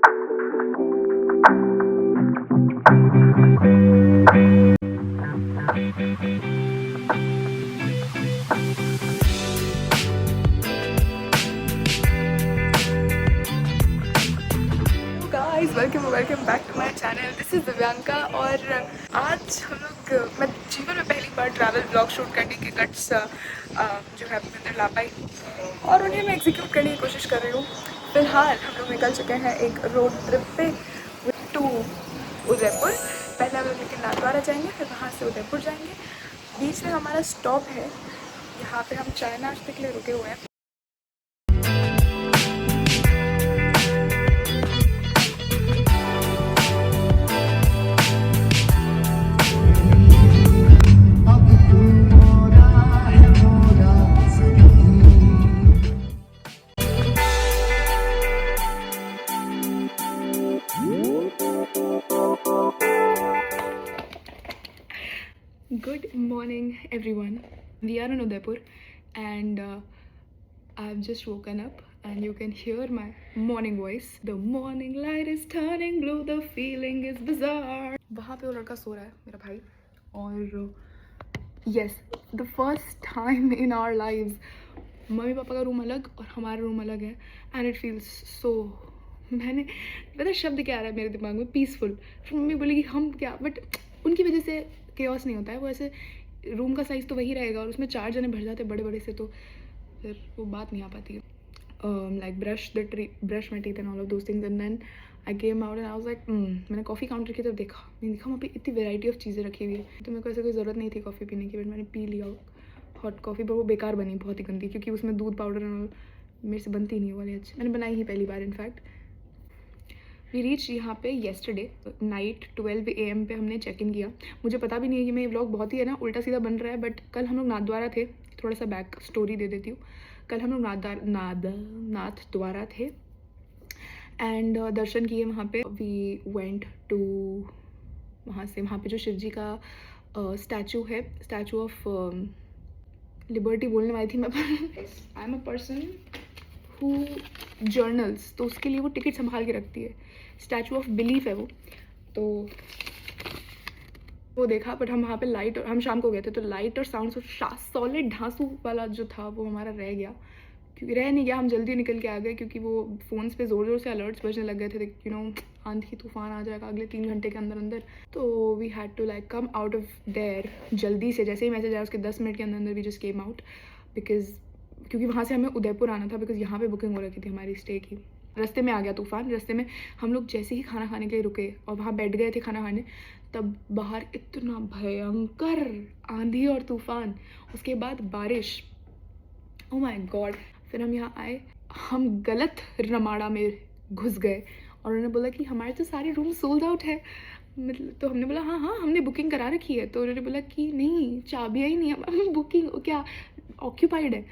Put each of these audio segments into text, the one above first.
Welcome back to my channel. This is Divyanka. और आज हम लोग मैं जीवन में पहली बार ट्रैवल ब्लॉग शूट करने के गट्स जो है अपने अंदर ला पाई और उन्हें मैं एग्जीक्यूट करने की कोशिश कर रही हूँ। फिलहाल हम लोग निकल चुके हैं एक रोड ट्रिप पे टू उदयपुर। पहले हम लोग लेकिन नाथद्वारा जाएंगे, फिर वहाँ से उदयपुर जाएंगे। बीच में हमारा स्टॉप है, यहाँ पे हम चाय नाश्ते के लिए रुके हुए हैं। Good morning everyone. We are in Udaipur and I've just woken up and you can hear my morning voice. The morning light is turning blue, the feeling is bizarre. वहाँ पे वो लड़का सो रहा है, मेरा भाई। और yes, the first time in our lives mummy papa का रूम अलग और हमारा रूम अलग है and it feels so, मैंने पता शब्द क्या आ रहा है मेरे दिमाग में, पीसफुल। फिर मम्मी बोली कि हम क्या, बट उनकी वजह से केओस नहीं होता है। वो ऐसे रूम का साइज़ तो वही रहेगा और उसमें 4 जने भर जाते बड़े बड़े से, तो फिर वो बात नहीं आ पाती है। Like brush my teeth and all of those things and then I came out and I was like मैंने कॉफ़ी काउंटर की तरफ देखा, मैंने देखा वहाँ पे इतनी वेराइटी ऑफ चीज़ें रखी हुई है। तो मेरे को ऐसे कोई ज़रूरत नहीं थी कॉफ़ी पीने की, बट मैंने पी लिया हॉट कॉफ़ी। पर वो बेकार बनी, बहुत ही गंदी, क्योंकि उसमें दूध पाउडर मेरे से बनती नहीं वाली अच्छी। मैंने बनाई ही पहली बार इनफैक्ट। वी रीच यहाँ पे येस्टरडे नाइट 12 AM पे हमने चेक इन किया। मुझे पता भी नहीं है कि मैं ये व्लॉग बहुत ही है ना उल्टा सीधा बन रहा है, बट कल हम लोग नाथद्वारा थे। थोड़ा सा बैक स्टोरी दे देती हूँ। कल हम लोग नाथद्वारा थे एंड दर्शन किए वहाँ पे। वी वेंट टू वहाँ पे जो शिव जी का स्टैचू है, स्टैचू ऑफ लिबर्टी बोलने वाली थी मैं, I am a person who journals, तो उसके लिए वो टिकट संभाल के रखती है। स्टैचू ऑफ बिलीफ है वो, तो वो देखा। बट हम वहाँ पे लाइट, हम शाम को गए थे, तो लाइट और साउंड सॉलिड ढांसू वाला जो था वो हमारा रह गया, क्योंकि रह नहीं गया, हम जल्दी निकल के आ गए, क्योंकि वो फ़ोन्स पे ज़ोर ज़ोर से अलर्ट्स बजने लग गए थे, यू नो आंधी तूफान आ जाएगा अगले 3 घंटे के अंदर अंदर। तो we had to like come out of there जल्दी से। जैसे ही मैसेज आया उसके 10 मिनट के अंदर वी जस्ट केम आउट, क्योंकि वहाँ से हमें उदयपुर आना था, बिकॉज यहाँ पे बुकिंग हो रखी थी हमारी स्टे की। रास्ते में आ गया तूफ़ान। रास्ते में हम लोग जैसे ही खाना खाने के लिए रुके और वहाँ बैठ गए थे खाना खाने, तब बाहर इतना भयंकर आंधी और तूफ़ान, उसके बाद बारिश, ओ माय गॉड। फिर हम यहाँ आए, हम गलत रमाड़ा में घुस गए और उन्होंने बोला कि हमारे तो सारे रूम सोल्ड आउट है। मतलब तो हमने बोला हाँ हमने बुकिंग करा रखी है। तो उन्होंने बोला कि नहीं, चाबियाँ ही नहीं है, बुकिंग क्या ऑक्यूपाइड है।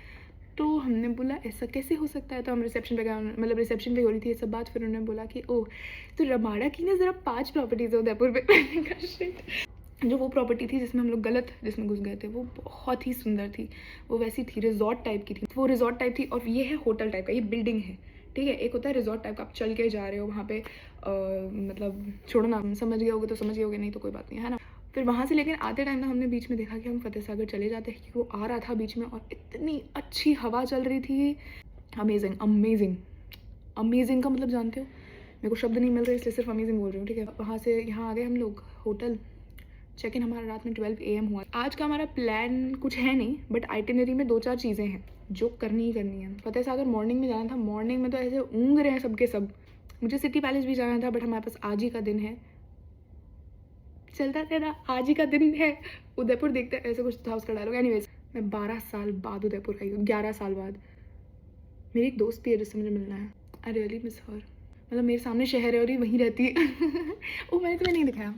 तो हमने बोला ऐसा कैसे हो सकता है। तो हम रिसेप्शन पे गए, मतलब रिसेप्शन पे हो रही थी ये सब बात। फिर उन्होंने बोला कि ओह तो रमाड़ा की ना ज़रा 5 प्रॉपर्टीज़ है उदयपुर में। मैंने कहा शिट। जो वो प्रॉपर्टी थी जिसमें हम लोग जिसमें घुस गए थे, वो बहुत ही सुंदर थी। वो वैसी थी, रिजॉर्ट टाइप की थी। वो रिजॉर्ट टाइप थी और ये है होटल टाइप का, ये बिल्डिंग है, ठीक है। एक होता है रिजॉर्ट टाइप का, आप चल के जा रहे हो वहाँ पे, मतलब छोड़ो ना, समझ गए होगे तो समझ गए होगे, नहीं तो कोई बात नहीं है ना। फिर वहाँ से लेकिन आते टाइम ना हमने बीच में देखा कि हम फतेह सागर चले जाते हैं, क्योंकि वो आ रहा था बीच में और इतनी अच्छी हवा चल रही थी। अमेजिंग अमेजिंग अमेजिंग का मतलब जानते हो, मेरे को शब्द नहीं मिल रहे, इसलिए सिर्फ अमेजिंग बोल रही हूँ, ठीक है। वहाँ से यहाँ आ गए हम लोग होटल। चेक इन हमारा रात में 12 AM हुआ। आज का हमारा प्लान कुछ है नहीं, बट आइटिनरी में 2-4 चीज़ें हैं जो करनी ही करनी है। फतेह सागर मॉर्निंग में जाना था। मॉर्निंग में तो ऐसे ऊँग रहे हैं सबके सब। मुझे सिटी पैलेस भी जाना था, बट हमारे पास आज ही का दिन है, चलता रहना, आज ही का दिन है। उदयपुर देखते हैं, ऐसे कुछ था उसका डायलॉग। एनीवेज, मैं 12 साल बाद उदयपुर आई हूँ, 11 साल बाद। मेरी एक दोस्त भी है जिससे मुझे मिलना है। I really miss her. मतलब मेरे सामने शहर है और ये वहीं रहती है। वो मैंने तुम्हें नहीं दिखाया,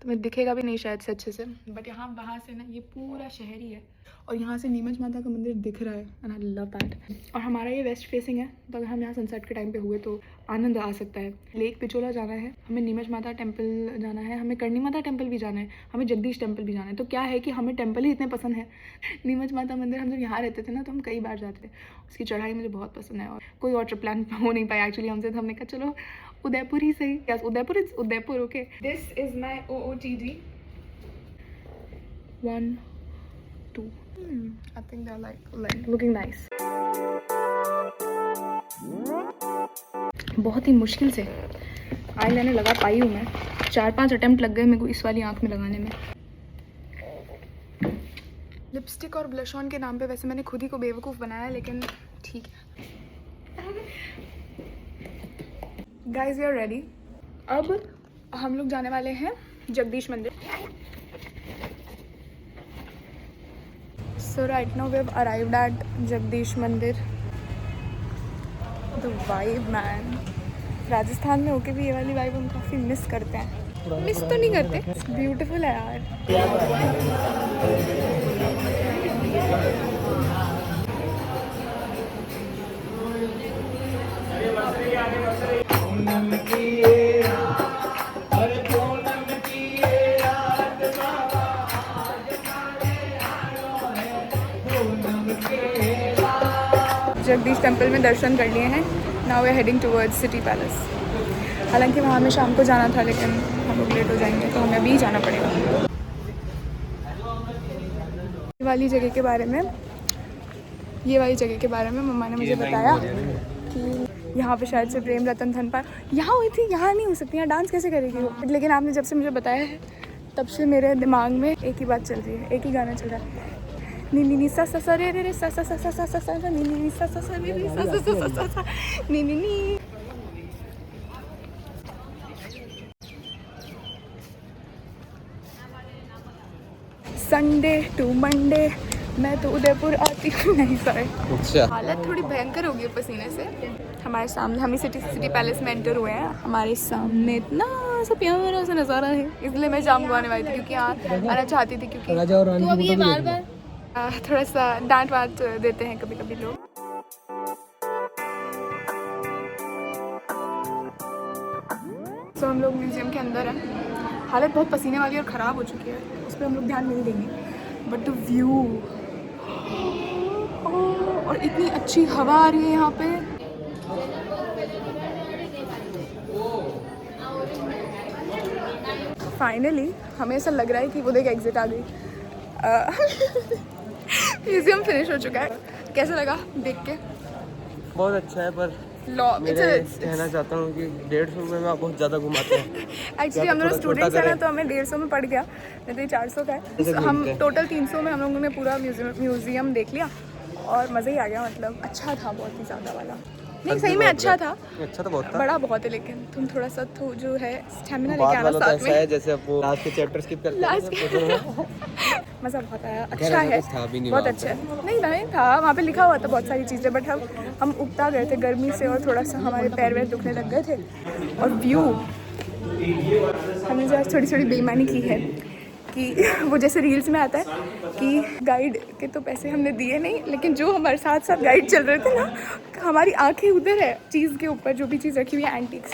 तुम्हें दिखेगा भी नहीं शायद से अच्छे से, बट यहाँ वहाँ से ना ये पूरा शहर ही है और यहाँ से नीमच माता का मंदिर दिख रहा है एंड आई लव दैट। और हमारा ये वेस्ट फेसिंग है, तो अगर हम यहाँ सनसेट के टाइम पे हुए तो आनंद आ सकता है। लेक पिछोला जाना है, हमें नीमच माता टेम्पल जाना है, हमें करणी माता टेम्पल भी जाना है, हमें जगदीश टेम्पल भी जाना है। तो क्या है कि हमें टेम्पल ही इतने पसंद है। नीमच माता मंदिर हम जब यहाँ रहते थे ना तो हम कई बार जाते थे, उसकी चढ़ाई मुझे बहुत पसंद है और कोई और ट्रिप प्लान हो नहीं पाया एक्चुअली हमसे, तो हमने कहा चलो उदयपुर ही सही। Yes Udaipur, it's Udaipur. Okay, this is my OOTD 1 2 I think they're like looking nice। बहुत ही मुश्किल से आईलाइनर लगा पाई हूँ मैं, 4-5 अटेम्प्ट लग गए मेरे को इस वाली आँख में लगाने में। लिपस्टिक और ब्लश ऑन के नाम पे वैसे मैंने खुद ही को बेवकूफ़ बनाया, लेकिन ठीक है। Guys we are ready. अब हम लोग जाने वाले हैं Jagdish Mandir. So right now we have arrived at Jagdish Mandir. The vibe man, Rajasthan में होके भी ये वाली वाइब हम काफ़ी मिस करते हैं। मिस तो नहीं करते, ब्यूटीफुल है यार। जगदीश टेम्पल में दर्शन कर लिए हैं। Now we are heading towards city palace. हालांकि वहाँ हमें शाम को जाना था, लेकिन हम लोग लेट हो जाएंगे तो हमें अभी जाना पड़ेगा। ये वाली जगह के बारे में मम्मा ने मुझे बताया कि यहाँ पे शायद से प्रेम रतन धन पाल यहाँ हुई थी। यहाँ नहीं हो सकती, यहाँ डांस कैसे करेगी वो। लेकिन आपने जब से मुझे बताया है तब से मेरे दिमाग में एक ही बात चल रही है, एक ही गाना चल रहा है। नी नी नी सा सा सा रे रे रे सा सा सा सा सा सा सा नी नी नी सा सा सा रे रे सा सा सा सा सा नी नी नी। संडे टू मंडे मैं तो उदयपुर आती हूँ। नहीं सॉरी, हालत थोड़ी भयंकर हो गई पसीने से। हमारे सामने, हम ही सिटी पैलेस में एंटर हुए हैं। हमारे सामने इतना सा प्यारा सा नज़ारा है, इसलिए मैं शाम को आने वाली थी क्योंकि यहाँ आना चाहती थी। क्योंकि तो अब ये बार बार थोड़ा सा डांट वाट देते हैं कभी कभी लोग। तो हम लोग म्यूज़ियम के अंदर हैं। हालत बहुत पसीने वाली और ख़राब हो चुकी है, उस पर हम लोग ध्यान नहीं देंगे। बट द व्यू, और इतनी अच्छी हवा आ रही है यहाँ पे। फाइनली हमें ऐसा लग रहा है कि वो देख एग्जिट आ गई। म्यूजियम फिनिश हो चुका है। कैसा लगा देख के? बहुत अच्छा है, पर मैं कहना चाहता हूँ कि 150 रुपये में आप बहुत ज़्यादा घुमाते हैं। एक्चुअली हम लोग स्टूडेंट्स हैं ना, तो हमें 150 में पड़ गया, नहीं तो 400 का है। हम टोटल 300 में हम लोगों ने पूरा म्यूजियम देख लिया और मज़ा ही आ गया। मतलब अच्छा था बहुत ही ज़्यादा वाला। नहीं सही में अच्छा था, अच्छा तो बहुत था। बड़ा बहुत है, लेकिन तुम थोड़ा सा जो है स्टैमिना लेके आना साथ में। जैसे अब वो लास्ट के चैप्टर स्किप करते हैं। मज़ा बहुत आया, अच्छा है, बहुत अच्छा है। नहीं था, वहाँ पे लिखा हुआ था बहुत सारी चीज़ें, बट हम उगता गए थे गर्मी से और थोड़ा सा हमारे पैर वैर दुखने लग गए थे। और व्यू, हमने जो आज थोड़ी बेईमानी की है कि वो जैसे रील्स में आता है कि गाइड के तो पैसे हमने दिए नहीं, लेकिन जो हमारे साथ साथ गाइड चल रहे थे ना, हमारी आंखें उधर है चीज़ के ऊपर, जो भी चीज़ रखी हुई है एंटीक्स,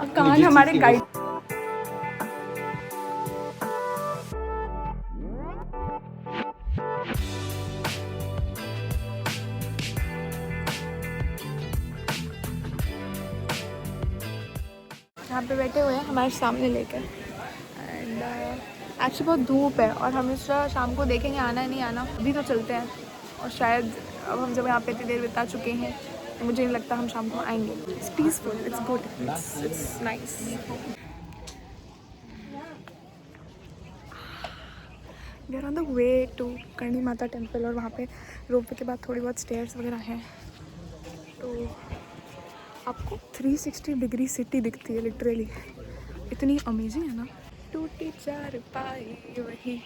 और कान हमारे गाइड। यहाँ पे बैठे हुए हैं हमारे सामने लेकर, एंड एक्चुअली बहुत धूप है और हम इस शाम को देखेंगे आना है नहीं आना। अभी तो चलते हैं, और शायद अब हम जब यहाँ पे इतनी देर बिता चुके हैं तो मुझे नहीं लगता हम शाम को आएंगे। It's peaceful, it's good, it's nice. We are on the way to Karni Mata temple, और वहाँ पे रोपवे के बाद थोड़ी बहुत स्टेयर्स वगैरह हैं, तो आपको 360 डिग्री सिटी दिखती है लिटरली। इतनी अमेजिंग है ना। टूटी चार पाई वही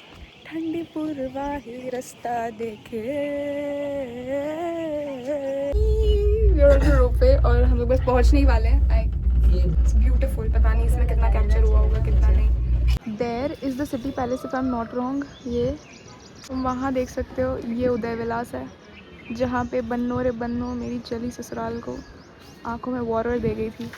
ठंडी पुरवाही रास्ता देखे। रोपवे और हम लोग बस पहुंचने ही वाले हैं। इट्स ब्यूटीफुल, पता नहीं इसमें कितना कैप्चर हुआ होगा कितना नहीं। There is the city palace if I am not wrong. ये तुम वहाँ देख सकते हो, ये उदय विलास है जहाँ पे बन्नो रे बन्नो मेरी चली ससुराल को आंखों में वाटर दे गई थी